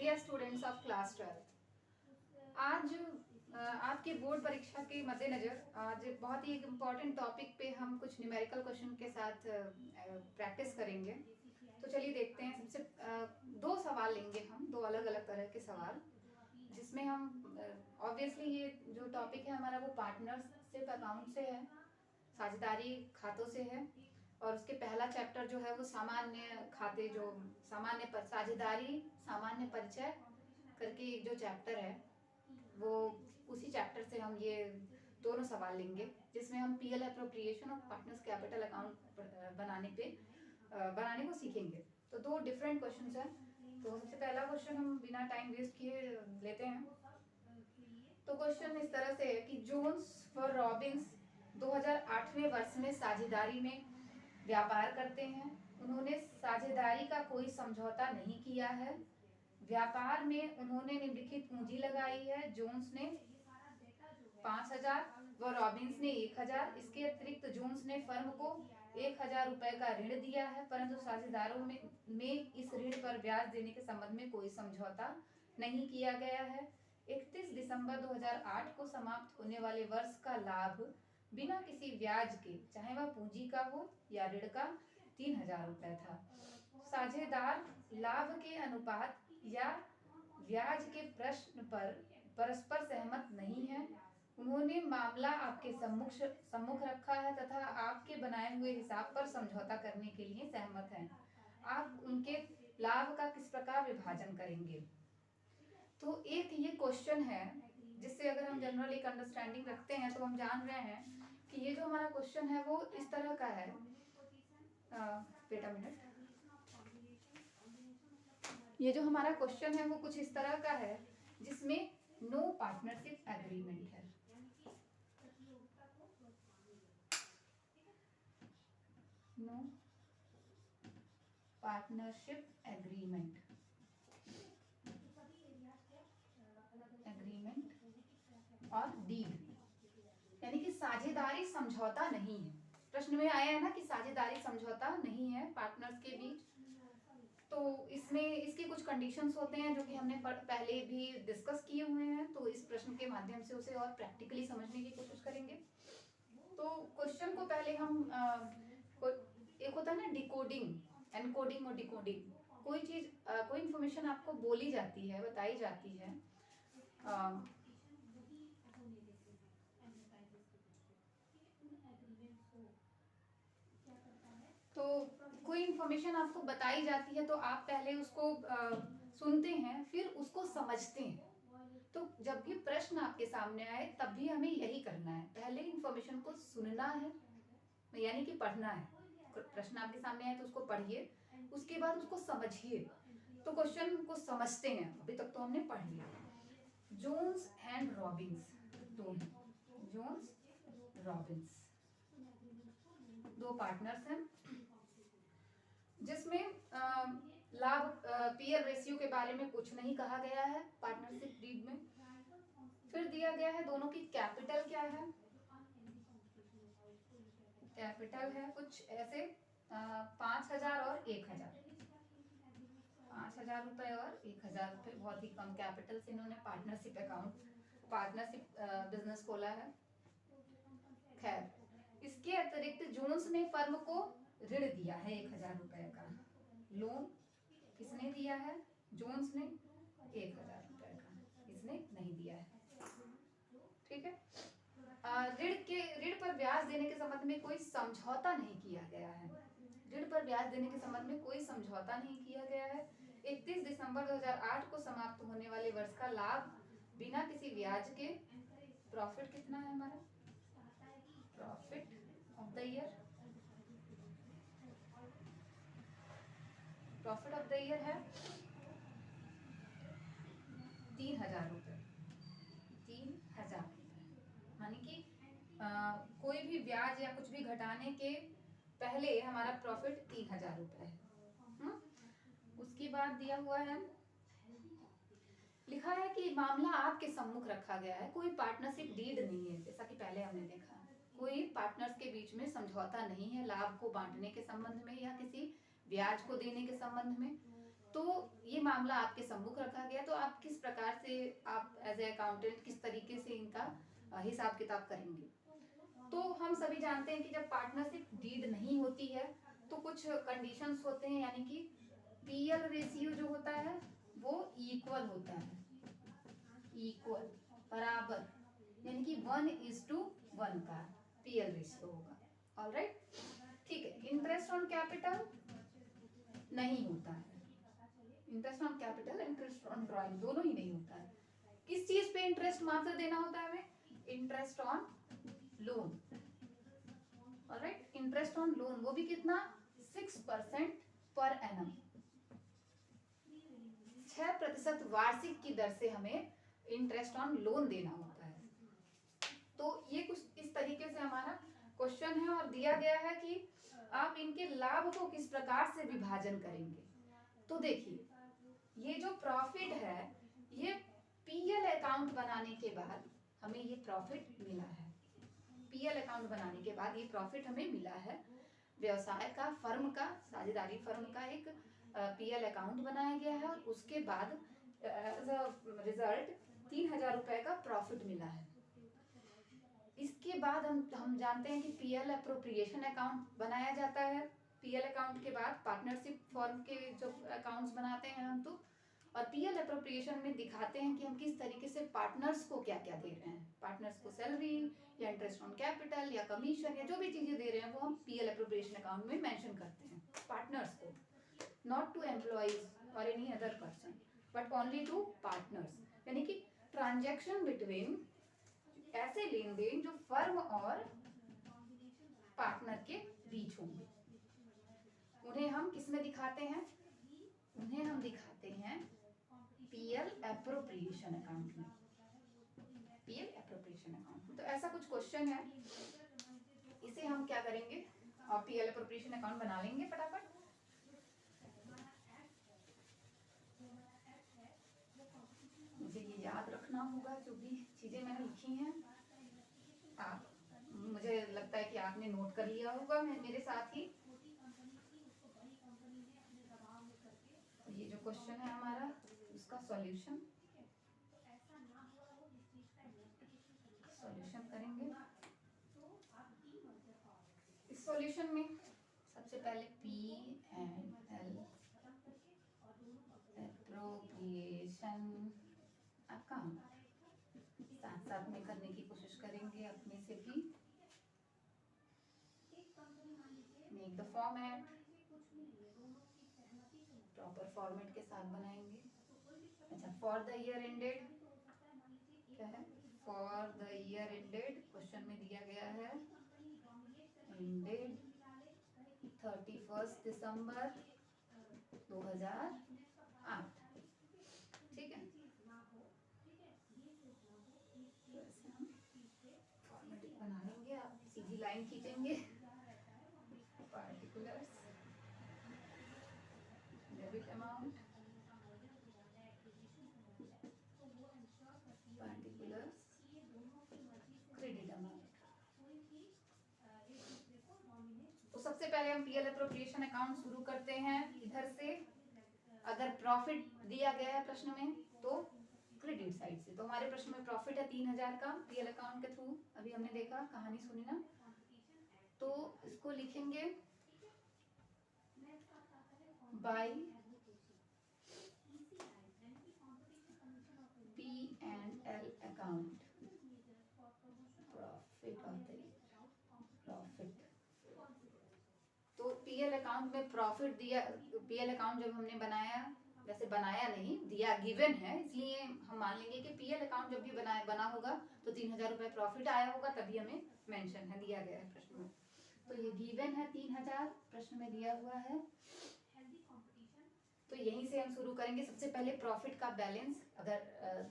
Dear students of class 12, आज आपकी board परीक्षा के मद्देनज़र आज बहुत ही एक इम्पॉर्टेंट टॉपिक पे हम कुछ न्यूमेरिकल क्वेश्चन के साथ प्रैक्टिस करेंगे। तो चलिए देखते हैं। सबसे दो सवाल लेंगे हम, दो अलग अलग तरह के सवाल, जिसमें हम ऑब्वियसली ये जो टॉपिक है हमारा वो पार्टनरशिप अकाउंट से है, साझेदारी खातों से है। और उसके पहला चैप्टर जो है वो सामान्य खाते, जो सामान्य साझेदारी सामान्य परिचय करके एक जो चैप्टर है वो उसी चैप्टर से हम ये दोनों सवाल लेंगे, जिसमें हम पीएल अप्रोप्रिएशन और पार्टनर्स कैपिटल अकाउंट बनाने को सीखेंगे। तो दो डिफरेंट क्वेश्चंस हैं। तो सबसे पहला क्वेश्चन हम बिना टाइम वेस्ट किए लेते हैं। तो क्वेश्चन इस तरह से है कि जोन्स व रॉबिन्स 2008वें वर्ष में साझेदारी में व्यापार करते हैं। उन्होंने साझेदारी का कोई समझौता नहीं किया है। व्यापार में उन्होंने निम्नलिखित पूंजी लगाई है। जोन्स ने 5000 व रॉबिन्स ने 1000। इसके अतिरिक्त जोन्स ने फर्म को 1000 रुपए का ऋण दिया है, परंतु साझेदारों में इस ऋण पर ब्याज देने के संबंध में कोई समझौता नहीं किया गया है। 31 दिसंबर 2008 को समाप्त होने वाले वर्ष का लाभ बिना किसी ब्याज के, चाहे वह पूंजी का हो या ऋण का, 3000 रुपए था। साझेदार लाभ के अनुपात या ब्याज के प्रश्न पर परस्पर सहमत नहीं है। उन्होंने मामला आपके सम्मुख रखा है तथा आपके बनाए हुए हिसाब पर समझौता करने के लिए सहमत हैं। आप उनके लाभ का किस प्रकार विभाजन करेंगे? तो एक ये क्वेश्चन है जिससे अगर हम जनरल एक अंडरस्टैंडिंग रखते हैं तो हम जान रहे हैं कि ये जो हमारा क्वेश्चन है वो इस तरह का है। Wait a minute. ये जो हमारा क्वेश्चन है वो कुछ इस तरह का है जिसमें नो पार्टनरशिप एग्रीमेंट है। नो पार्टनरशिप एग्रीमेंट और डीड, यानी कि साझेदारी समझौता नहीं है। प्रश्न में आया है ना कि साझेदारी समझौता नहीं है पार्टनर्स के बीच। तो इसमें इसके कुछ कंडीशंस होते हैं जो कि हमने पहले भी डिस्कस किए हुए हैं। तो इस प्रश्न के माध्यम से उसे और प्रैक्टिकली समझने की कोशिश करेंगे। तो क्वेश्चन को पहले हम एक होता है ना डिकोडिंग, एनकोडिंग और डिकोडिंग। कोई चीज कोई इंफॉर्मेशन आपको बोली जाती है, बताई जाती है, तो कोई इंफॉर्मेशन आपको बताई जाती है तो आप पहले उसको सुनते हैं, फिर उसको समझते हैं। तो जब भी प्रश्न आपके सामने आए तब भी हमें यही करना है, पहले इंफॉर्मेशन को सुनना है, यानी कि पढ़ना है। प्रश्न आपके सामने आए तो उसको पढ़िए, उसके बाद उसको समझिए। तो क्वेश्चन को समझते हैं। अभी तक तो हमने पढ़ लिया। Jones and Robbins, Jones Robbins दो पार्टनर्स हैं, जिसमें लाभ पीयर रेशियो के बारे में कुछ नहीं कहा गया है पार्टनरशिप डीड में। फिर दिया गया है दोनों की कैपिटल क्या है। कैपिटल है कुछ ऐसे 5000 और 1000, 5000 रुपए और 1000 रुपए। बहुत ही कम कैपिटल से इन्होंने पार्टनरशिप बिजनेस खोला है। खैर, इसके अतिरिक्त जोन्स ने फर्म को ऋण दिया है 1000 रुपए का। लोन किसने दिया है? जोन्स ने 1000 रुपए का, इसने नहीं दिया है। ठीक है। ऋण पर ब्याज देने के संबंध में कोई समझौता नहीं किया गया है। ऋण पर ब्याज देने के संबंध में कोई समझौता नहीं किया गया है। 31 दिसंबर 2008 को समाप्त होने वाले वर्ष का लाभ बिना किसी ब्याज के, प्रॉफिट कितना है हमारा? Profit of the year, profit of the year है 3000 रुपए। 3000 रुपए, यानी कि कोई भी ब्याज या कुछ भी घटाने के पहले हमारा प्रॉफिट 3000 रुपए है। उसके बाद दिया हुआ है, लिखा है कि मामला आपके सम्मुख रखा गया है। कोई पार्टनरशिप डीड नहीं है, जैसा कि पहले हमने देखा। कोई पार्टनर्स के बीच में समझौता नहीं है लाभ को बांटने के संबंध में या किसी ब्याज को देने के संबंध में। तो ये मामला आपके सम्मुख रखा गया, तो आप किस प्रकार से आप एज ए अकाउंटेंट किस तरीके से इनका हिसाब किताब करेंगे। तो हम सभी जानते हैं कि जब पार्टनरशिप डीड नहीं होती है तो कुछ कंडीशंस होते हैं, यानी कि पीएल रेशियो जो होता है वो इक्वल होता है, इक्वल बराबर, यानी कि 1:1 का पीएल रेशियो होगा। ऑलराइट, ठीक है। इंटरेस्ट ऑन कैपिटल नहीं होता है, interest on capital, interest on drawing दोनों ही नहीं होता है। किस चीज पे इंटरेस्ट मात्र देना होता है हमें, interest on loan. Alright, interest on loan, वो भी कितना, 6% पर एनम, 6% वार्षिक की दर से हमें इंटरेस्ट ऑन लोन देना होता है। तो ये कुछ इस तरीके से हमारा क्वेश्चन है और दिया गया है कि आप इनके लाभ को किस प्रकार से विभाजन करेंगे। तो देखिए, ये जो प्रॉफिट है ये पीएल अकाउंट बनाने के बाद हमें ये प्रॉफिट मिला है, पीएल अकाउंट बनाने के बाद ये प्रॉफिट हमें मिला है। व्यवसाय का, फर्म का, साझेदारी फर्म का एक पीएल अकाउंट बनाया गया है और उसके बाद रिजल्ट 3,000 रुपए का प्रॉफिट मिला है। इसके बाद हम जानते हैं कि पीएल अप्रोप्रिएशन अकाउंट बनाया जाता है। पीएल अकाउंट के बाद पार्टनरशिप फर्म के जो अकाउंट्स बनाते हैं हम, तो और पीएल अप्रोप्रिएशन में दिखाते हैं कि हम किस तरीके से पार्टनर्स को क्या क्या दे रहे हैं, पार्टनर्स को सैलरी या इंटरेस्ट ऑन कैपिटल या कमीशन या जो भी चीजें दे रहे हैं वो हम पीएल अप्रोप्रिएशन अकाउंट में मेंशन करते हैं पार्टनर्स को, नॉट टू एम्प्लॉइज और any other person but only to partners, यानी कि ट्रांजैक्शन बिटवीन, ऐसे लेन देन जो फर्म और पार्टनर के बीच होंगे, उन्हें हम किस में दिखाते हैं, उन्हें हम दिखाते हैं पीएल एप्रोप्रिएशन अकाउंट में, पीएल एप्रोप्रिएशन अकाउंट में। तो ऐसा कुछ क्वेश्चन है, इसे हम क्या करेंगे और पीएल एप्रोप्रिएशन अकाउंट बना लेंगे फटाफट। मुझे ये याद रखना होगा जो भी चीजें मैंने लिखी हैं, आप, मुझे लगता है कि आपने नोट कर लिया होगा मेरे साथ ही। तो ये जो क्वेश्चन है हमारा, उसका सॉल्यूशन करेंगे। इस सॉल्यूशन में सबसे पहले P&L एप्रोप्रिएशन अकाउंट साथ साथ में करने की कोशिश करेंगे अपने से भी। Make the format, proper format के साथ बनाएंगे। अच्छा, फॉर द ईयर एंडेड क्या है, for the year ended question में दिया गया है एंडेड 31 दिसंबर 2008, ठीक है। तो ऐसे हम फॉर्मेट बना लेंगे, आप सीधी लाइन खींचेंगे, particulars debit amount, particulars credit amount. तो सबसे पहले हम पीएल एप्रोप्रिएशन अकाउंट शुरू करते हैं इधर से। अगर प्रॉफिट दिया गया है प्रश्न में तो क्रेडिट साइड से, तो हमारे प्रश्न में प्रॉफिट है 3,000 का पीएल अकाउंट के थ्रू, अभी हमने देखा, कहानी सुनी ना, तो इसको लिखेंगे by P&L account, profit of the profit. तो पीएल अकाउंट में प्रॉफिट दिया, पीएल अकाउंट जब हमने बनाया, वैसे बनाया नहीं, दिया, गिवन है, इसलिए हम मान लेंगे कि पीएल अकाउंट जब भी बना होगा तो 3,000 रुपए प्रॉफिट आया होगा, तभी हमें मेंशन है, दिया गया है प्रश्न में। तो ये गिवन है 3,000 प्रश्न में दिया हुआ है, तो यहीं से हम शुरू करेंगे। सबसे पहले प्रॉफिट का बैलेंस अगर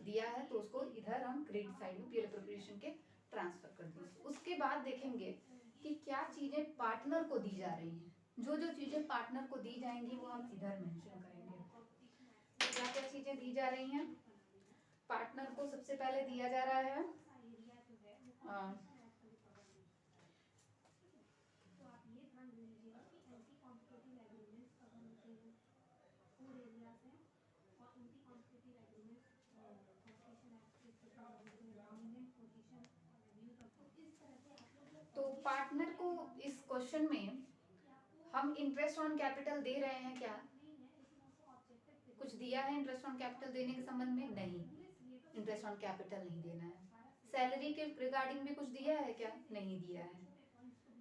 दिया है तो उसको इधर हम क्रेडिट साइड में पीएल एप्रोप्रिएशन के ट्रांसफर कर देंगे। उसके बाद देखेंगे कि क्या चीजें पार्टनर को दी जा रही हैं, जो जो चीजें पार्टनर को दी जाएंगी वो हम इधर मेंशन करेंगे। तो क्या क्या चीजें दी जा रही हैं पार्टनर को, सबसे पहले दिया जा रहा है क्वेश्चन में हम इंटरेस्ट ऑन कैपिटल दे रहे हैं क्या? कुछ दिया है इंटरेस्ट ऑन कैपिटल देने के संबंध में? नहीं, इंटरेस्ट ऑन कैपिटल नहीं देना है। सैलरी के रिगार्डिंग भी कुछ दिया है क्या? नहीं दिया है।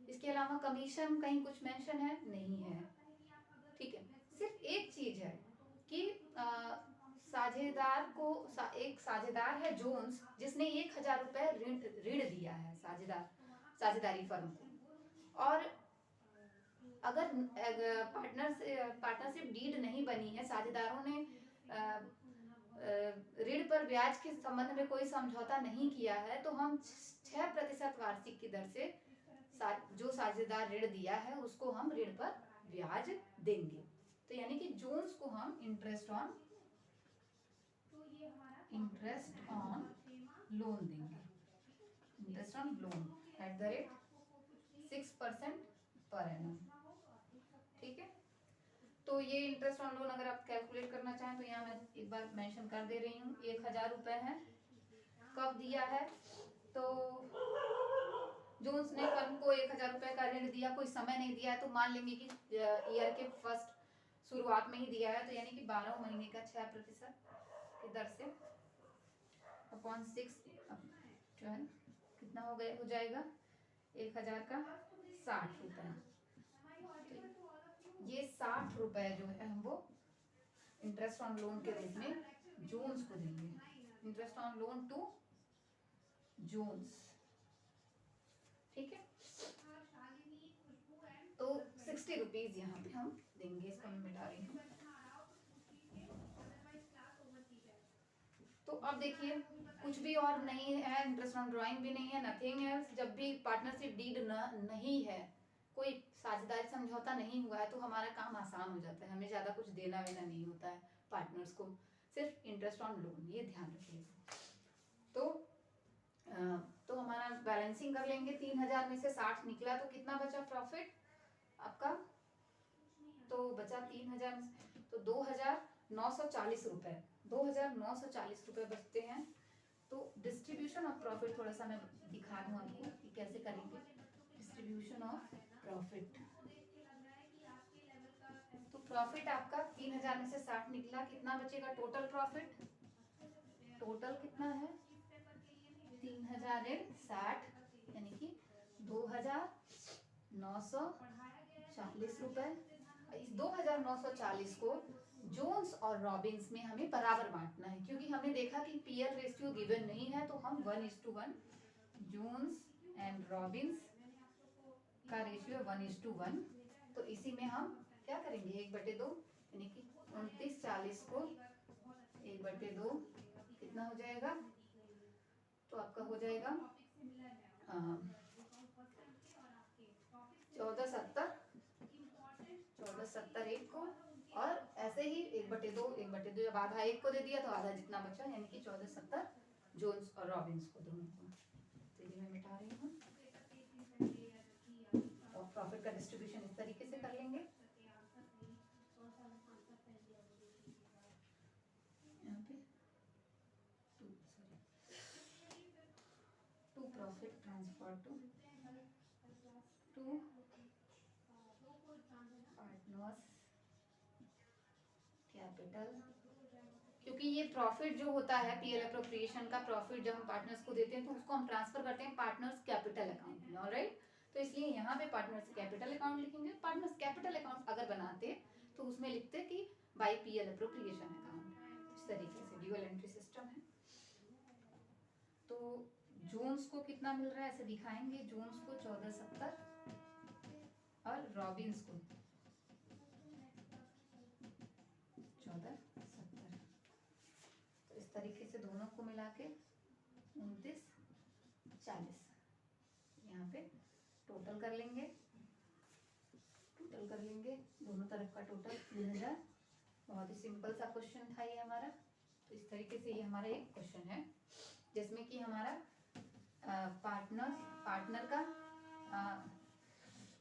इसके अलावा कमीशन कहीं कुछ मेंशन है? नहीं है। ठीक है, सिर्फ एक चीज है कि साझेदार को एक साझेदार है जोन्स, जिसने 1000 रुपए ऋण दिया है साझेदारी फर्म को, और अगर पार्टनरशिप डीड नहीं बनी है, साझेदारों ने ऋण पर ब्याज के संबंध में कोई समझौता नहीं किया है, तो हम 6% वार्षिक की दर से जो साझेदार ऋण दिया है उसको हम ऋण पर ब्याज देंगे। तो यानी कि जोन्स को हम इंटरेस्ट ऑन लोन देंगे, interest on loan at the rate 6% per annum. ठीक है, तो ये इंटरेस्ट ऑन लोन अगर आप कैलकुलेट करना चाहें तो यहाँ मैं एक बार मेंशन कर दे रही हूँ। 1000 रुपए है, कब दिया है? तो जोन्स ने फर्म को 1000 रुपए का ऋण दिया, कोई समय नहीं दिया है, तो मान लेंगे कि ईयर के फर्स्ट शुरुआत में ही दिया है, तो यानी कि 12 महीने का 6% की दर से अपॉन 6 जो है कितना हो जाएगा 1000 का 60 रुपए। तो ये 60 रुपए जो है हम वो इंटरेस्ट ऑन लोन के रूप में जोन्स को देंगे, interest on loan to Jones. ठीक है, तो 60 रुपीज यहाँ पे हम देंगे, इसको मैं मिटा रही हूँ। तो अब देखिए कुछ भी और नहीं है, इंटरेस्ट ऑन ड्राइंग भी नहीं है, नथिंग एल्स। जब भी पार्टनरशिप डीड नहीं है, कोई साझेदारी समझौता नहीं हुआ है, तो हमारा काम आसान हो जाता है, हमें ज़्यादा कुछ देना वेना नहीं होता है पार्टनर्स को, सिर्फ इंटरेस्ट ऑन लोन, ये ध्यान रखिएगा। तो हमारा बैलेंसिंग कर लेंगे, 3000 में से 60 निकला तो कितना बचा प्रॉफिट आपका? तो बचा 3000 में तो 2940 रुपए, 2940 रुपए बचते हैं। तो डिस्ट्रीब्यूशन ऑफ प्रॉफिट थोड़ा सा मैं दिखा दूं आपको कि कैसे करेंगे डिस्ट्रीब्यूशन ऑफ प्रॉफिट। तो प्रॉफिट आपका 3000 में से 60 निकला, कितना बचेगा टोटल प्रॉफिट? टोटल कितना है? 3060 यानी कि 2940 रुपए। इस 2940 को जोन्स और रॉबिन्स में हमें बराबर बांटना है, क्योंकि हमने देखा कि पीएल रेशियो गिवन नहीं है, तो हम 1:1 जोन्स एंड रॉबिन्स का रेशियो 1:1। तो इसी में हम क्या करेंगे 1/2 यानी कि 2940 को 1/2 कितना हो जाएगा? तो आपका हो जाएगा 1470 एक को, और ऐसे ही 1/2 जब आधा एक को दे दिया तो आधा जितना बचा, यानी कि 1470 जोन्स और रॉबिन्स को दोनों को। तो ये मैं मिटा रही हूँ, और प्रॉफिट का डिस्ट्रीब्यूशन इस तरीके से कर लेंगे। यहाँ पे to profit transfer to partners capital, क्योंकि ये प्रॉफिट जो होता है पीएल एप्रोप्रिएशन का प्रॉफिट जब हम पार्टनर्स को देते हैं तो उसको हम ट्रांसफर करते हैं पार्टनर्स कैपिटल अकाउंट में, ऑलराइट। तो इसलिए यहाँ पे पार्टनर्स कैपिटल अकाउंट लिखेंगे। पार्टनर्स कैपिटल अकाउंट अगर बनाते तो उसमें लिखते कि बाय पीएल एप्रोप्रिएशन अकाउंट। इस तरीके से ड्यूअल एंट्री सिस्टम है। तो जोन्स को कितना मिल रहा है ऐसे दिखाएंगे, जोन्स को 1470 और रॉबिन्स को 1470। तो इस तरीके से दोनों को मिला के 2940 यहाँ पे टोटल कर लेंगे, दोनों तरफ का टोटल 3000। बहुत ही सिंपल सा क्वेश्चन था ये हमारा। तो इस तरीके से ये हमारा एक क्वेश्चन है जिसमें कि हमारा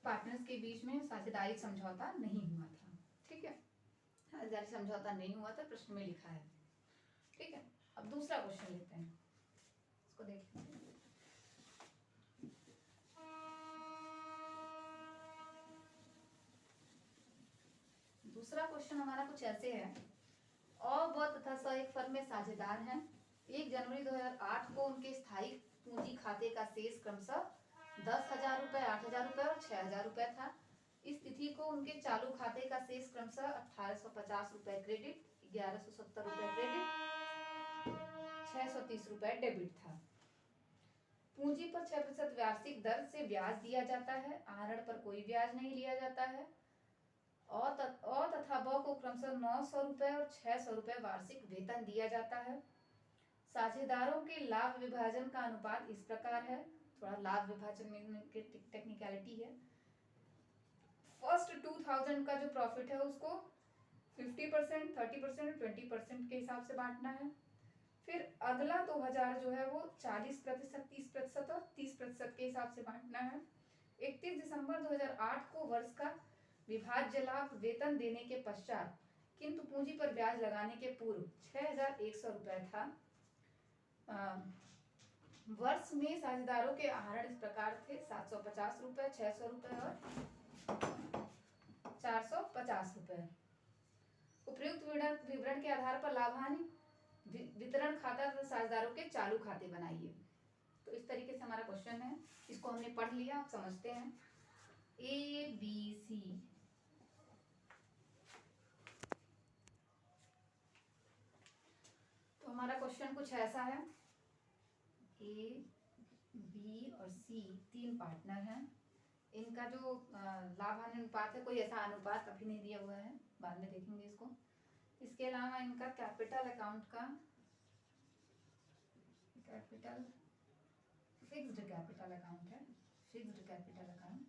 पार्टनर्स के बीच में साझेदारी समझौता नहीं हुआ था। ठीक है, साझेदारी समझौता नहीं हुआ था, प्रश्न में लिखा है। ठीक है, अब दूसरा क्वेश्चन लेते हैं, इसको देखते हैं। दूसरा क्वेश्चन हमारा कुछ ऐसे है। और व तथा स एक फर्म में साझेदार हैं। 1 जनवरी 2008 को उनके स्थायी पूंजी खाते का शेष क्रमशः 10,000 रुपए, 8,000 रुपए और 6,000 रुपए था। इस तिथि को उनके चालू खाते का शेष क्रमशः 1,850 रुपए क्रेडिट, 1,170 रुपए क्रेडिट, 630 रुपए डेबिट था। पूंजी पर 6% वार्षिक दर से ब्याज दिया जाता है। आहरण पर कोई ब्याज नहीं लिया जाता है। और तथा ब को क्रमशः 900 रुपए और 600 रुपए वार्षिक वेतन दिया जाता है। साझेदारों के लाभ विभाजन का अनुपात इस प्रकार है। थोड़ा लाभ विभाजन में टेक्निकलिटी है। फर्स्ट 2000 का जो प्रॉफिट है उसको 50%, 30%, 20% के हिसाब से बांटना है। फिर अगला 2000 जो है वो 40%, 30% और 30% के हिसाब से बांटना है। 31 दिसंबर 2008 को वर्ष का विभाज्य लाभ वेतन देने के पश्चात किंतु पूंजी पर ब्याज लगाने के पूर्व 6,100 रुपए था। वर्ष में साझेदारों के आहरण इस प्रकार थे: 750 रुपए, 600 रुपए और 450 रुपए। उपयुक्त विवरण के आधार पर लाभानी वितरण खाता तथा साझेदारों के चालू खाते बनाइए। तो इस तरीके से हमारा क्वेश्चन है। इसको हमने पढ़ लिया, आप समझते हैं। ABC तो हमारा क्वेश्चन कुछ ऐसा है। A, B और C 3 पार्टनर हैं। इनका जो लाभांश अनुपात है, कोई ऐसा अनुपात अभी नहीं दिया हुआ है, बाद में देखेंगे इसको। इसके अलावा इनका कैपिटल अकाउंट का कैपिटल फिक्स्ड कैपिटल अकाउंट है। फिक्स्ड कैपिटल अकाउंट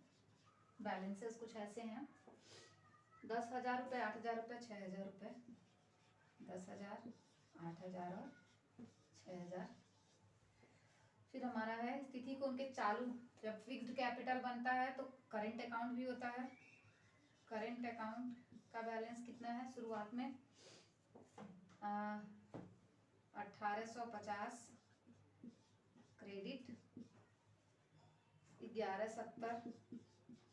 बैलेंसेस कुछ ऐसे हैं: 10,000 रुपये, 8,000 रुपये, 6,000 रुपये, 10,000, 8,000 और 6,000। फिर हमारा है स्थिति को उनके चालू, जब फिक्स्ड कैपिटल बनता है तो करेंट अकाउंट भी होता है। करेंट अकाउंट का बैलेंस कितना है शुरुआत में? 1,850 क्रेडिट, 1,170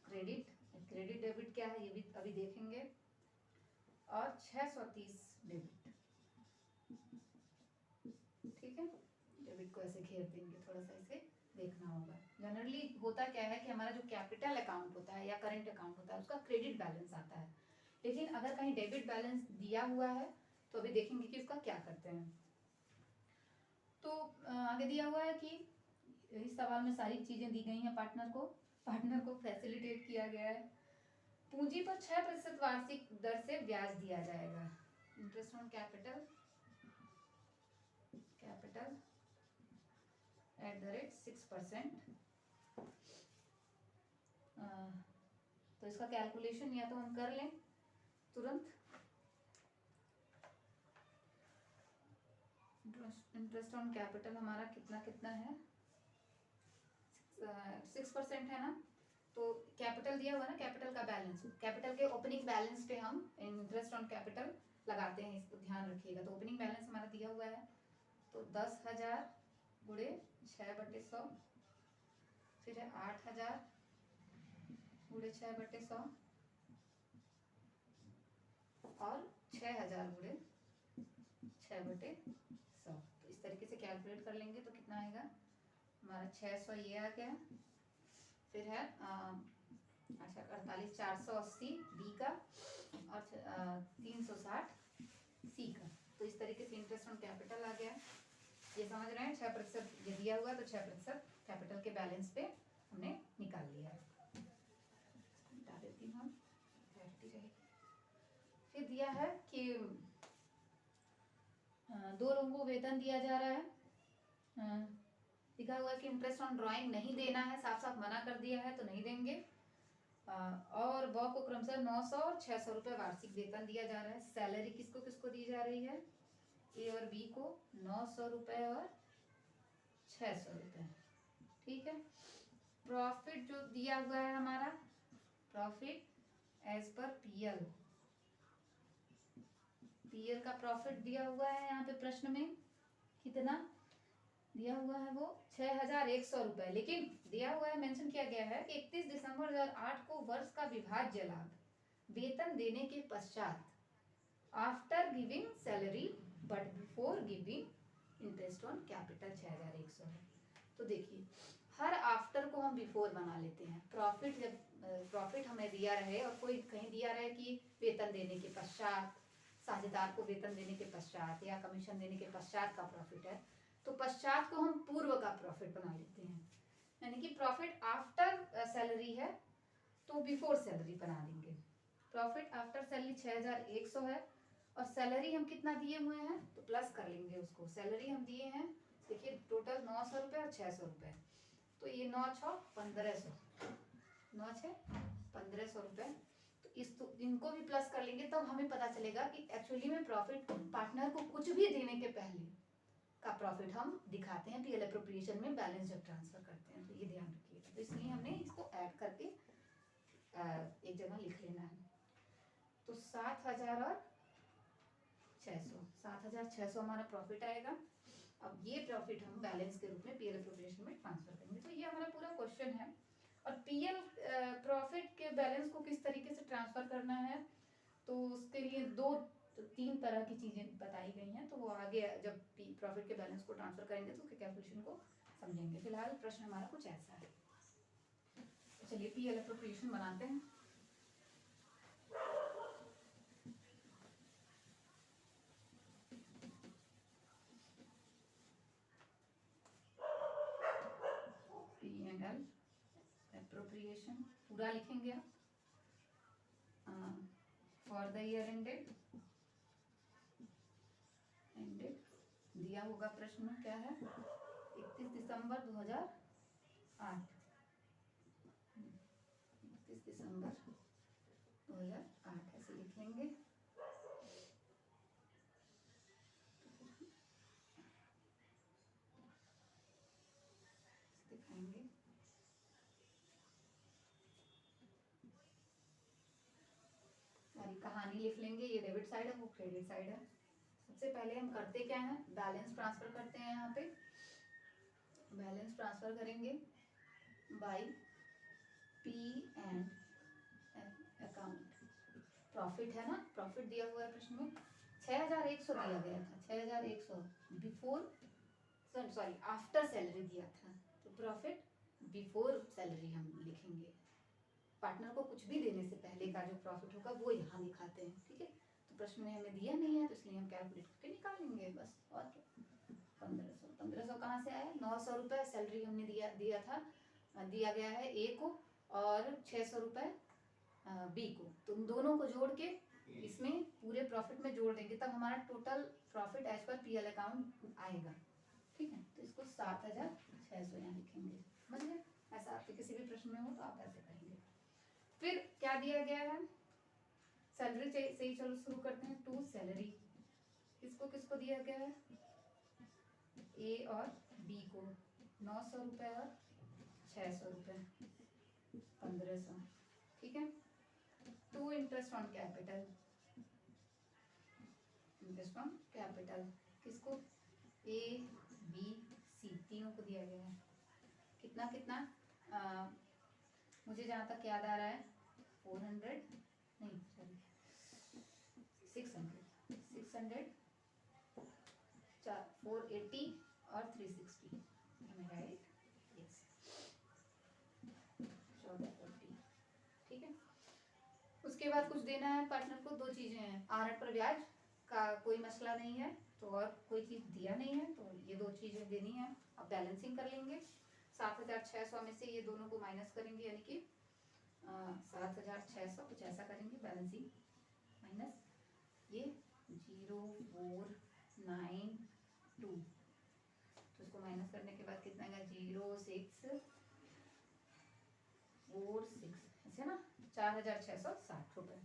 क्रेडिट। क्रेडिट डेबिट क्या है ये भी अभी देखेंगे। और 630 डेबिट। ठीक है, डेबिट को ऐसे घेर देंगे, थोड़ा सा इसे देखना होगा। जनरली होता क्या है कि हमारा जो कैपिटल अकाउंट होता है या करंट अकाउंट होता है उसका क्रेडिट बैलेंस आता है, लेकिन अगर कहीं डेबिट बैलेंस दिया हुआ है तो अभी देखेंगे कि उसका क्या करते हैं। तो आगे दिया हुआ है कि इस सवाल में सारी चीजें दी गई हैं। पार्टनर को फैसिलिटेट किया गया है। पूंजी पर 6% वार्षिक दर से ब्याज दिया जाएगा। Interest on capital @ 6%। तो इसका कैलकुलेशन या तो हम कर लें तुरंत। इंटरेस्ट ऑन कैपिटल हमारा कितना है? 6% है ना। तो कैपिटल दिया हुआ ना, कैपिटल का बैलेंस, कैपिटल के ओपनिंग बैलेंस पे हम इंटरेस्ट ऑन कैपिटल लगाते हैं, इसको ध्यान रखिएगा। तो ओपनिंग बैलेंस हमारा दिया हुआ है, तो 10,000 गुणे 6/100, फिर है 8,000 गुणे 6/100 और 6,000 गुणे 6/100। तो इस तरीके से कैलकुलेट कर लेंगे तो कितना आएगा हमारा? 600 ये आ गया। फिर है 48,480 बी का और 360 सी का। तो इस तरीके से इंटरेस्ट ऑन कैपिटल आ गया। ये समझ रहे हैं? 6% ये दिया हुआ, तो 6% कैपिटल के बैलेंस पे हमने निकाल लिया। बता देती हूँ, बैठती रहेगी। फिर दिया है कि 2 लोगों को वेतन दिया जा रहा है। लिखा हुआ है कि इंटरेस्ट ऑन ड्राइंग नहीं देना है, साफ साफ मना कर दिया है तो नहीं देंगे। और ब को क्रमशः 900 और 600 रुपये वार्षिक वेतन दिया जा रहा है। सैलरी किसको किसको दी जा रही है? ए और बी को 900 रुपये और 600 रुपये। ठीक है। प्रॉफिट जो दिया हुआ है हमारा, profit as per PL, PL का प्रॉफिट दिया हुआ है यहाँ पे प्रश्न में। कितना दिया हुआ है? वो 6,100 रुपए। लेकिन दिया हुआ है, मेंशन किया गया है कि 31 दिसंबर 2008 को वर्ष का विभाज्य लाभ वेतन देने के पश्चात, after giving salary but before giving interest on capital 6100 है। तो देखिए हर आफ्टर को हम बिफोर बना लेते हैं। प्रॉफिट जब प्रॉफिट हमें दिया रहे और कोई कहीं दिया रहे कि वेतन देने के पश्चात, साझेदार को वेतन देने के पश्चात या कमीशन देने के पश्चात का प्रॉफिट है, तो पश्चात को हम पूर्व का प्रॉफिट बना लेते हैं। यानी कि प्रॉफिट आफ्टर सैलरी है तो बिफोर सैलरी बना देंगे। प्रॉफिट आफ्टर सैलरी 6100 है और सैलरी हम कितना दिए हुए हैं तो प्लस कर लेंगे उसको। सैलरी हम दिए हैं, देखिए टोटल 900 रुपये और 600 रुपये, तो ये 9 6 1500, 9 6 1500 रुपये। तो इनको भी प्लस कर लेंगे, तब हमें पता चलेगा कि एक्चुअली में प्रॉफिट पार्टनर को कुछ भी देने के पहले का प्रॉफिट हम दिखाते हैं पीएल एप्रोप्रिएशन में बैलेंस जब ट्रांसफर करते हैं। तो ये ध्यान रखिएगा। तो इसलिए हमने इसको ऐड करके एक जगह लिख लेना है। तो 7000 और 600, 7600 हमारा प्रॉफिट आएगा। अब ये प्रॉफिट हम बैलेंस के रूप में पीएल एप्रोप्रिएशन में ट्रांसफर करेंगे। तो ये हमारा पूरा क्वेश्चन है। और पीएल प्रॉफिट के बैलेंस को किस तरीके से ट्रांसफर करना है, तो उसके लिए 2-3 तरह की चीजें बताई गई हैं। तो वो आगे जब प्रॉफिट के बैलेंस को ट्रांसफर करेंगे तो उसके कैलकुलेशन को समझेंगे। फिलहाल प्रश्न हमारा कुछ ऐसा है। चलिए पीएल एप्रोप्रिएशन बनाते हैं। पीएल एप्रोप्रिएशन पूरा लिखेंगे आप। फॉर द ईयर एंडेड दिया होगा प्रश्न में, क्या है 31 दिसंबर 2008, 31 दिसंबर 2008 ऐसे लिख लेंगे। दिखाएंगे सारी कहानी लिख लेंगे। ये डेबिट साइड है, वो क्रेडिट साइड है। सबसे पहले हम करते क्या है, बैलेंस ट्रांसफर करते हैं। यहाँ पे बैलेंस ट्रांसफर करेंगे by P and account. Profit है ना, प्रॉफिट दिया हुआ है प्रश्न में 6100 दिया गया था। 6100 बिफोर सॉरी आफ्टर सैलरी दिया था, तो प्रॉफिट बिफोर सैलरी हम लिखेंगे। पार्टनर को कुछ भी देने से पहले का जो प्रॉफिट होगा वो यहाँ दिखाते हैं। ठीक है, तो प्रश्न में हमें दिया नहीं है तो इसलिए हम कैलकुलेट करके निकालेंगे बस। और क्या 1500 कहाँ से आया, 900 रुपये सैलरी हमने दिया गया है ए को और 600 रुपये बी को। तो उन दोनों को जोड़ के इसमें पूरे प्रॉफिट में जोड़ देंगे, तब हमारा total profit as per PL account आएगा। ठीक है, तो इसको 7600 यहाँ लिखेंगे। समझ गए? ऐसा आपके किसी भी प्रश्न में हो तो आप ऐसे करेंगे। फिर क्या दिया गया है, सैलरी से ही चलो शुरू करते हैं। टू सैलरी, किसको किसको दिया गया है, ए और बी को 900 रुपये और 600 रुपये, 1500। ठीक है, to interest on capital, interest on capital किसको, ए बी सी तीनों को दिया गया है। कितना कितना मुझे जहाँ तक याद आ रहा है 400 नहीं सॉरी 600 480 और 360 राइट, यस 1440। ठीक है, उसके बाद कुछ देना है पार्टनर को। 2 चीजें हैं, आहरण पर ब्याज का कोई मसला नहीं है तो और कोई चीज दिया नहीं है, तो ये 2 चीजें देनी है। अब बैलेंसिंग कर लेंगे। 7600 में से ये दोनों को माइनस करेंगे, यानी कि 7600 कुछ ऐसा करेंगे बैलेंसिंग माइनस ये 0492, तो इसको माइनस करने के बाद कितना आएगा 0646, ऐसे ना 4660 रुपये।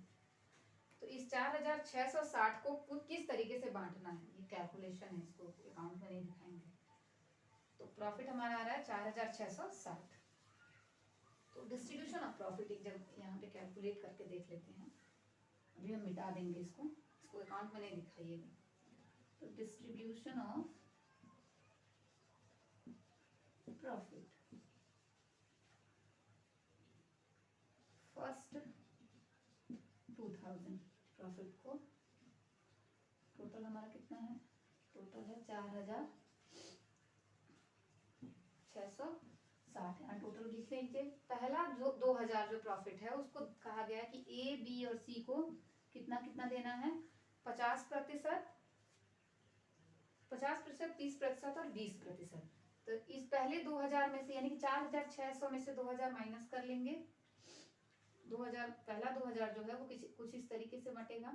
तो इस 4660 को किस तरीके से बांटना है ये कैलकुलेशन है, इसको अकाउंट में नहीं दिखाएंगे। तो प्रॉफिट हमारा आ रहा है 4660। तो डिस्ट्रीब्यूशन ऑफ प्रॉफिट एक जब यहाँ पे कैलकुलेट करके देख लेते हैं। अभी हम मिटा देंगे इसको अकाउंट में नहीं दिखाइएगा। तो distribution of profit first to profit को, टोटल हमारा कितना है, टोटल है 4,660। यहाँ टोटल लिख लीजिए। पहला जो 2,000 जो प्रॉफिट है उसको कहा गया कि ए, बी और सी को कितना कितना देना है, 50%, 50%, 30% और 20%। तो इस पहले 2,000 में से यानी कि 4,600 में से 2,000 माइनस कर लेंगे। 2,000 पहला 2,000 जो है वो कुछ इस तरीके से बटेगा,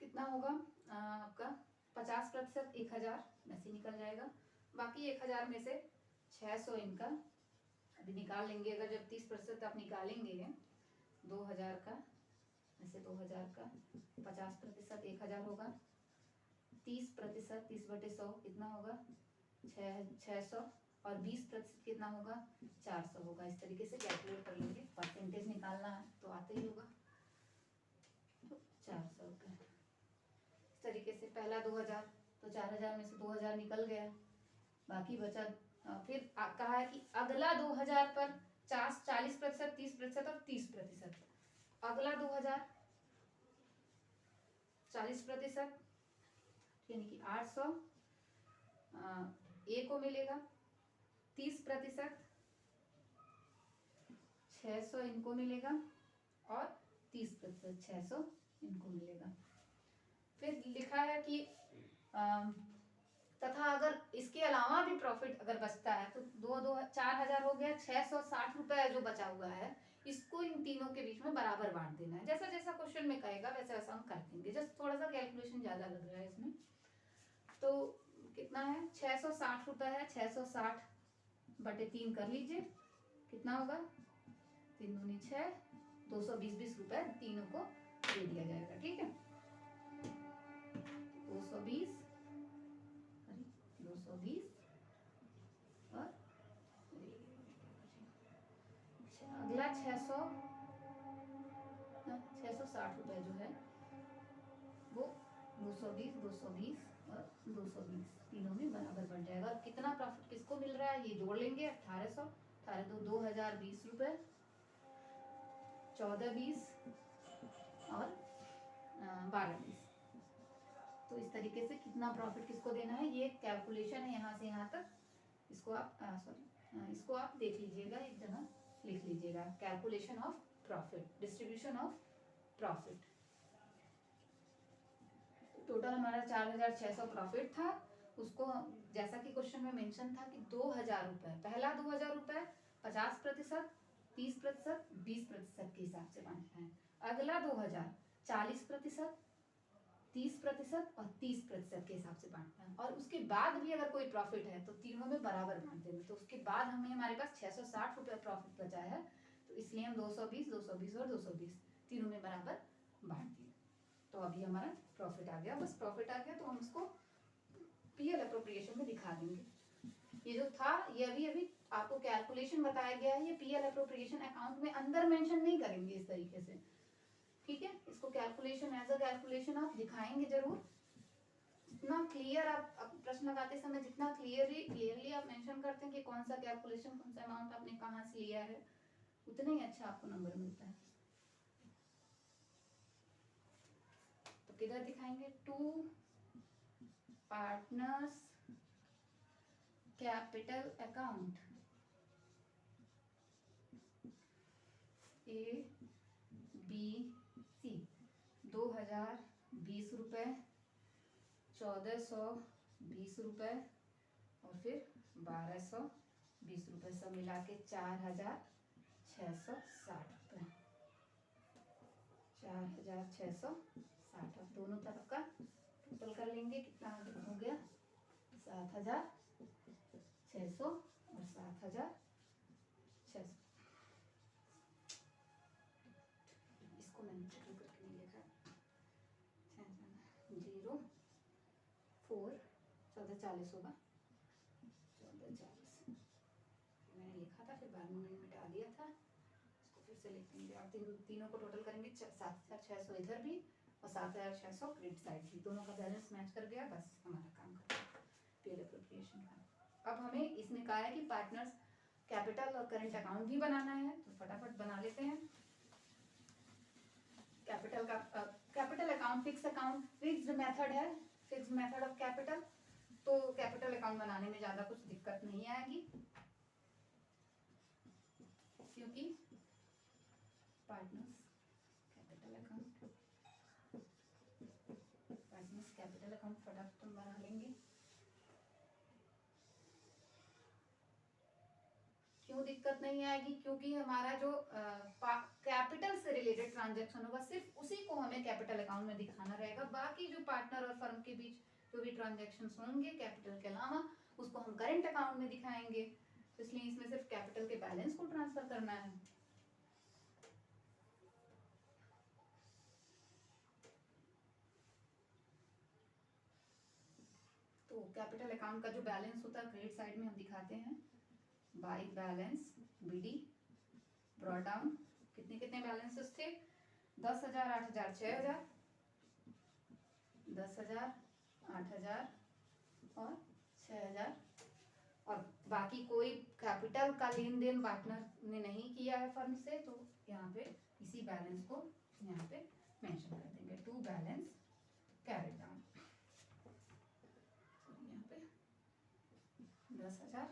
कितना होगा आपका 50% 1,000 में से निकल जाएगा। बाकी 1,000 में से 600 इनका अभी निकाल लेंगे। अगर जब 30% आप निकालेंगे 2,000 का, ऐसे 2,000 का 50% 1,000 होगा, 30%, 30/100 कितना होगा 600, और 20% कितना होगा 400 होगा। इस तरीके से कैलकुलेट कर लेंगे, परसेंटेज निकालना है तो आते ही होगा, तो 400 रुपये। इस तरीके से पहला 2,000, तो 4,000 में से 2,000 निकल गया, बाकी बचा। फिर कहा है कि अगला 2,000 पर 40%, 30% और 30%। अगला 2,000 40% यानी कि 800 ए को मिलेगा, 30% 600 इनको मिलेगा, और 30% 600 इनको मिलेगा। फिर लिखा है कि तथा अगर इसके अलावा भी प्रॉफिट अगर बचता है तो 4,000 हो गया, 660 रुपए जो बचा हुआ है इसको इन तीनों के बीच में बराबर बांट देना है। जैसा जैसा क्वेश्चन में कहेगा वैसा वैसा हम कर देंगे, जस्ट थोड़ा सा कैलकुलेशन ज्यादा लग रहा है इसमें। तो कितना है 660 रुपए है, 660/3 कर लीजिए, कितना होगा 3 दूनी 6, 220 रुपए तीनों को दे दिया जाएगा। ठीक है, 220 और अगला 660 रुपए जो है वो 220 और 220 तीनों में बराबर बन जाएगा। और कितना प्रॉफिट किसको मिल रहा है ये जोड़ लेंगे, 1,800, 2,020 रुपए, 1420 और 1220। तो इस तरीके से कितना प्रॉफिट किसको देना है ये कैलकुलेशन है यहाँ से यहाँ तक। इसको आप इसको आप देख लीजिएगा, एक जगह लिख लीजिएगा, calculation of profit, distribution of profit. Total हमारा 4,600 प्रॉफिट था। उसको जैसा कि क्वेश्चन में मेंशन था कि 2,000 रुपए, पहला 2,000 रुपए 50%, 30%, 20% के हिसाब से बांटना है। अगला 2,000 40%, 30% और 30% के हिसाब से बांटना है। और उसके बाद भी अगर कोई प्रॉफिट है तो तीनों में बराबर बांट देंगे। तो उसके बाद हमारे पास 660 रुपये प्रॉफिट बचा है, तो इसलिए हम 220 और 220 तीनों में बराबर बांट दिए। तो अभी हमारा प्रॉफिट आ गया, बस प्रॉफिट आ गया तो हम उसको पीएल एप्रोप्रिएशन में दिखा देंगे। ये जो था ये अभी आपको कैलकुलेशन बताया गया है, ये पीएल एप्रोप्रिएशन अकाउंट में अंदर मेंशन नहीं करेंगे इस तरीके से। ठीक है, इसको कैलकुलेशन एज अ कैलकुलेशन आप दिखाएंगे जरूर। जितना क्लियर आप प्रश्न लगाते समय जितना क्लियरली आप मेंशन करते हैं कि कौन सा कैलकुलेशन, कौन सा अमाउंट आपने कहाँ से लिया है, उतना ही अच्छा आपको नंबर मिलता है। तो किधर दिखाएंगे, 2 partners capital account, A B C, 2,020 रुपए, 1,420 रुपए और फिर 1,220 रुपए, सब मिला के 4,660 रुपए, 4,660। अब दोनों तरफ का टोटल कर लेंगे, कितना हो गया 7,600 और 7,600। इसको मैंने टोटल करके नहीं लिखा, 0 4 1440 होगा, 1440 मैंने लिखा था, फिर बाद में मैंने मिटा दिया था। इसको फिर से लिख देंगे और तीनों को टोटल करेंगे, 7,600 इधर भी और 7,600 क्रेडिट साइड भी, दोनों का बैलेंस मैच कर गया, बस हमारा काम खत्म पीएल एप्रोप्रिएशन का। अब हमें इसमें कहा है कि पार्टनर्स कैपिटल और करंट अकाउंट भी बनाना है, तो फटाफट बना लेते हैं। कैपिटल का capital account fix account fixed method है, फिक्स्ड मेथड ऑफ कैपिटल, तो कैपिटल अकाउंट बनाने में ज़्यादा कुछ दिक्कत नहीं आएगी, क्योंकि पार्टनर्स कैपिटल अकाउंट फटाफट हम बना लेंगे। क्यों दिक्कत नहीं आएगी? क्योंकि हमारा जो कैपिटल से रिलेटेड ट्रांजैक्शन होगा सिर्फ उसी को हमें कैपिटल अकाउंट में दिखाना रहेगा, बाकी जो पार्टनर और फर्म के बीच जो भी ट्रांजैक्शन होंगे कैपिटल के अलावा उसको हम करेंट अकाउंट में दिखाएंगे, इसलिए इसमें सिर्फ कैपिटल के बैलेंस को ट्रांसफर करना है। तो कैपिटल अकाउंट का जो बैलेंस होता है क्रेडिट साइड में हम दिखाते हैं by balance BD brought down. कितने कितने बैलेंसेस थे? 10,000, 8,000, 6,000, 10,000, 8,000 और 6,000, और बाकी कोई कैपिटल का लेन देन पार्टनर ने नहीं किया है फर्म से, तो यहाँ पे इसी बैलेंस को यहाँ पे मेंशन कर देंगे, टू बैलेंस कैरिड डाउन। यहाँ पे 10,000।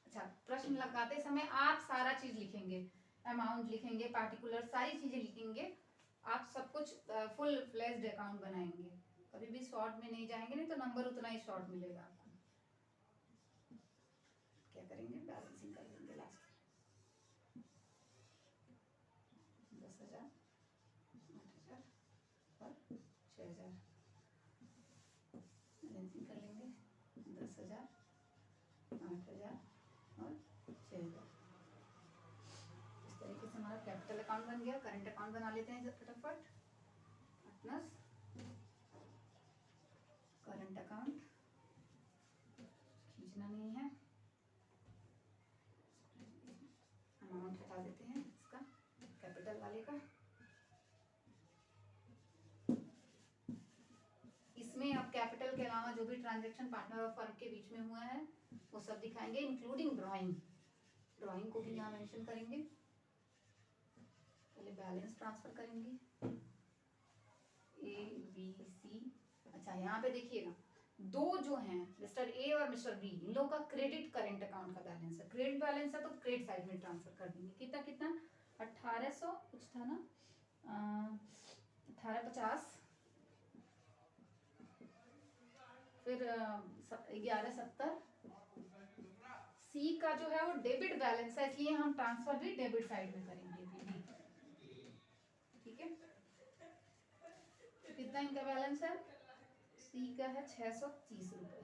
अच्छा, प्रश्न लगाते समय आप सारा चीज लिखेंगे, अमाउंट लिखेंगे, पार्टिकुलर सारी चीजें लिखेंगे, आप सब कुछ फुल फ्लेज्ड अकाउंट बनाएंगे, कभी भी शॉर्ट में नहीं जाएंगे, नहीं तो नंबर उतना ही शॉर्ट मिलेगा आपको। क्या करेंगे? बैलेंसिंग कर देंगे लास्ट 10,000, 8,000 और 6,000, बैलेंसिंग कर लेंगे 10,000, 8,000 और 6,000। इस तरीके से हमारा कैपिटल अकाउंट बन गया। करंट अकाउंट बना लेते हैं फटाफट। पार्टनर्स करंट अकाउंट खींचना नहीं है, अमाउंट हटा देते हैं इसका कैपिटल वाले का। इसमें अब कैपिटल के अलावा जो भी ट्रांजैक्शन पार्टनर और फर्म के बीच में हुआ है वो सब दिखाएंगे, इंक्लूडिंग ड्राइंग। ड्राइंग को भी यहाँ मेंशन करेंगे। पहले बैलेंस ट्रांसफर करेंगे ABC। अच्छा, यहाँ पे देखिएगा दो जो हैं मिस्टर ए और मिस्टर बी, इन लोगों का क्रेडिट करेंट अकाउंट का बैलेंस है, क्रेडिट बैलेंस है तो क्रेडिट साइड में ट्रांसफर कर देंगे। कितना कितना? 1800 कुछ था ना, 1850, फिर 1170। सी का जो है वो डेबिट बैलेंस है, इसलिए हम ट्रांसफर भी डेबिट साइड में करेंगे। ठीक है, कितना इनका बैलेंस है? सी का है 630 रुपए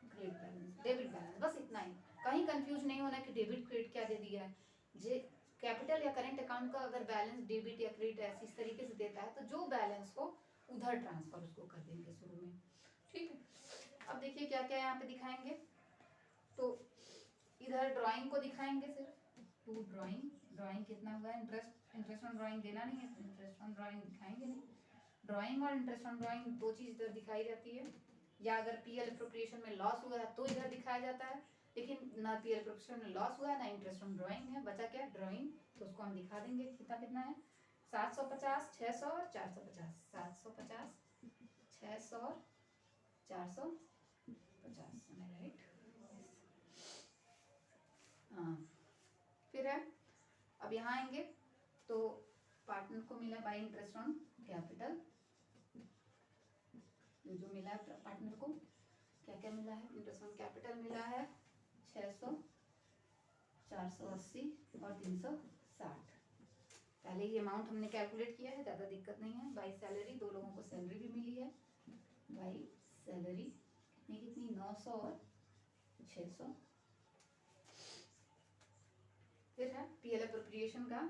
क्रेडिट बैलेंस, डेबिट बैलेंस, बस इतना ही। कहीं कंफ्यूज नहीं होना कि डेबिट क्रेडिट क्या दे दिया है। जे कैपिटल या करेंट अकाउंट का अगर बैलेंस डेबिट या क्रेडिट ऐसे इस तरीके से देता है तो जो बैलेंस हो उधर ट्रांसफर उसको कर देंगे शुरू में। ठीक है, अब देखिए क्या क्या यहाँ पे दिखाएंगे। तो इधर ड्राइंग को दिखाएंगे सिर्फ, टू ड्राइंग। ड्राइंग कितना हुआ है? इंटरेस्ट ऑन ड्राइंग देना नहीं है, इंटरेस्ट ऑन ड्राइंग दिखाएंगे नहीं। ड्राइंग और इंटरेस्ट ऑन ड्राइंग दो चीज इधर दिखाई जाती है, या अगर पीएल एप्रोप्रिएशन में लॉस हुआ है तो इधर दिखाया जाता है, लेकिन ना पीएल एप्रोप्रिएशन में लॉस हुआ है ना इंटरेस्ट ऑन ड्राइंग है, बचा क्या? ड्राइंग। तो उसको हम दिखा देंगे कितना कितना है। 750, 600 और 450। 750, 600 और 450, राइट? हाँ, फिर है अब यहाँ आएंगे तो पार्टनर को मिला बाय इंटरेस्ट ऑन कैपिटल। जो मिला है पार्टनर को क्या क्या मिला है? इंटरेस्ट ऑन कैपिटल मिला है 600, 480 और 360। पहले ये अमाउंट हमने कैलकुलेट किया है, ज़्यादा दिक्कत नहीं है। बाई सैलरी, दो लोगों को सैलरी भी मिली है। बाई सैलरी कितनी कितनी? 900 और 600। फिर है पीएल एप्रोप्रिएशन का।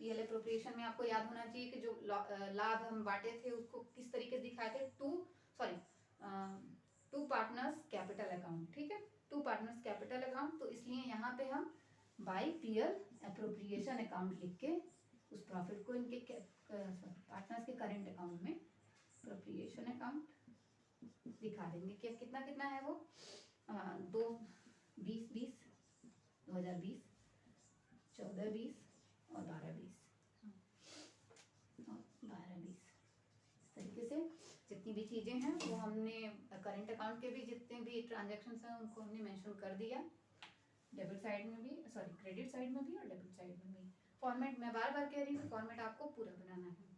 पीएल एप्रोप्रिएशन में आपको याद होना चाहिए कि जो लाभ हम बांटे थे उसको किस तरीके से दिखाए थे। To partners capital account. ठीक है, टू पार्टनर्स कैपिटल अकाउंट, तो इसलिए यहाँ पे हम बाय पीएल एप्रोप्रिएशन अकाउंट लिख के उस प्रॉफिट को इनके पार्टनर्स के करेंट अकाउंट में एप्रोप्रिएशन अकाउंट दिखा देंगे कि कितना कितना है वो। 2020, 14-20 और 12-20। जितनी भी चीज़ें हैं वो हमने करंट अकाउंट के भी जितने भी ट्रांजेक्शन्स हैं उनको हमने मेंशन कर दिया, डेबिट साइड में भी, सॉरी क्रेडिट साइड में भी और डेबिट साइड में भी। फॉर्मेट मैं बार बार कह रही हूँ, फॉर्मेट आपको पूरा बनाना है।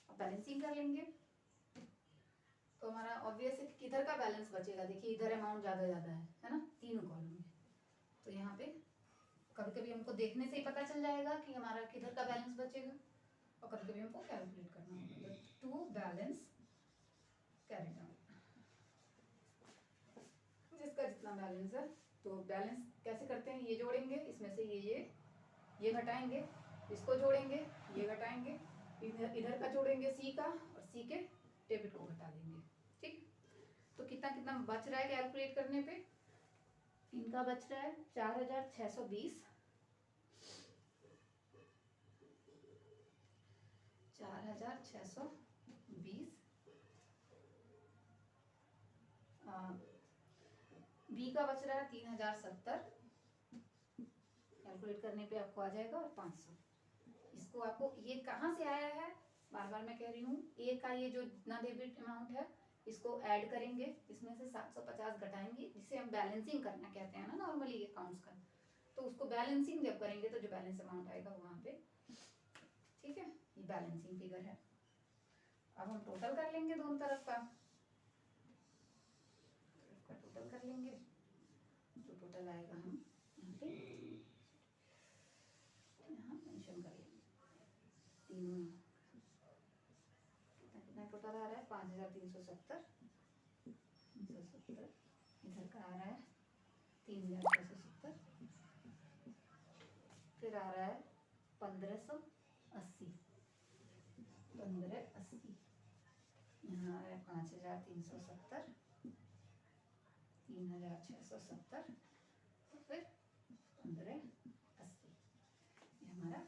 अब बैलेंसिंग कर लेंगे तो हमारा ऑब्वियस है कि किधर का बैलेंस बचेगा। देखिए इधर अमाउंट ज़्यादा है ना, तीनों कॉलम में। तो यहाँ पे कभी कभी हमको देखने से ही पता चल जाएगा कि हमारा किधर का बैलेंस बचेगा, और कभी कभी हमको कैलकुलेट करना होगा टू बैलेंस कैरिड आउट, जिसका जितना बैलेंस है। तो बैलेंस कैसे करते हैं, ये जोड़ेंगे, इसमें से ये घटाएंगे, इसको जोड़ेंगे, ये घटाएंगे, इधर का जोड़ेंगे सी का, और सी के डेबिट को घटा देंगे। ठीक, तो कितना कितना बच रहा है कैलकुलेट करने पे, इनका बच रहा है 4620, 4620, बी का बच रहा है 3070, कैलकुलेट करने पे आपको आ जाएगा, और 500। इसको आपको, ये कहाँ से आया है, बार बार मैं कह रही हूँ, ए का ये जो जितना डेबिट अमाउंट है इसको ऐड करेंगे, इसमें से 750 घटाएंगे, जिसे हम बैलेंसिंग करना कहते हैं ना नॉर्मली अकाउंट्स का। तो उसको बैलेंसिंग जब करेंगे तो जो बैलेंस अमाउंट आएगा वहाँ पे, ठीक है, ये बैलेंसिंग फिगर है। अब हम टोटल कर लेंगे दोनों तरफ का टोटल कर लेंगे, तो टोटल आएगा, हम यहाँ पे यहाँ मेंशन कर लेंगे तीनों, कितना टोटल आ रहा है 5370, इधर का आ रहा है 3670, फिर आ रहा है 1580, यहाँ आ रहा है 5370, 3670, फिर 1580। ये हमारा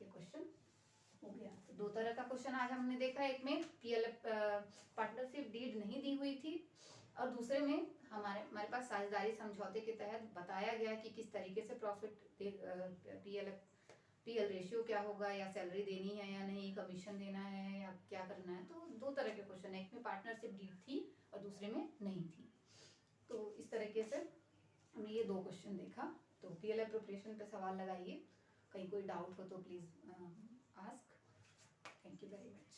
ये क्वेश्चन हो गया। तो दो तरह का क्वेश्चन आज हमने देखा, एक में पीएलएफ पार्टनरशिप डीड नहीं दी हुई थी, और दूसरे में हमारे पास साझेदारी समझौते के तहत बताया गया कि किस तरीके से प्रॉफिट पीएल रेशियो क्या होगा, या सैलरी देनी है या नहीं, कमीशन देना है या क्या करना है। तो दो तरह के क्वेश्चन है, एक में पार्टनरशिप डीड थी और दूसरे में नहीं थी। तो इस तरीके से हमने ये दो क्वेश्चन देखा। तो पीएल एप्रोप्रिएशन पे सवाल लगाइए, कहीं कोई डाउट हो तो please ask. Thank you very much.